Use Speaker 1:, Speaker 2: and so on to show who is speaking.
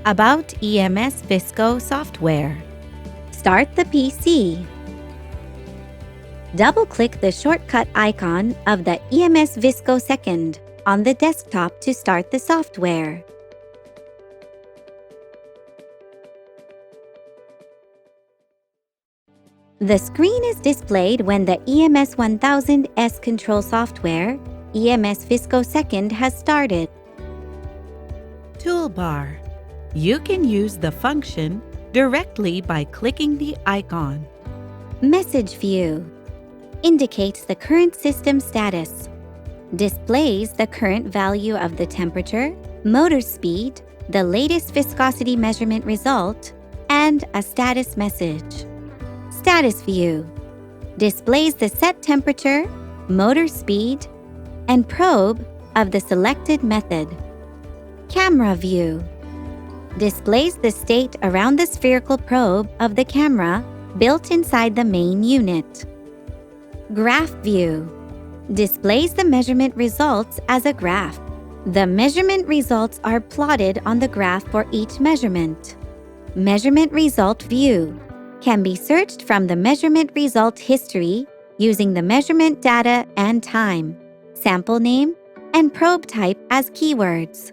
Speaker 1: About EMS Visco software.
Speaker 2: Start the PC. Double-click the shortcut icon of the EMS Visco 2nd on the desktop to start the software. The screen is displayed when the EMS-1000S control software, EMS Visco 2nd, has started.
Speaker 1: Toolbar. You can use the function directly by clicking the icon.
Speaker 2: Message view indicates the current system status, displays the current value of the temperature, motor speed, the latest viscosity measurement result, and a status message. Status view displays the set temperature, motor speed, and probe of the selected method. Camera view displays the state around the spherical probe of the camera built inside the main unit. Graph view displays the measurement results as a graph. The measurement results are plotted on the graph for each measurement. Measurement result view can be searched from the measurement result history using the measurement data and time, sample name, and probe type as keywords.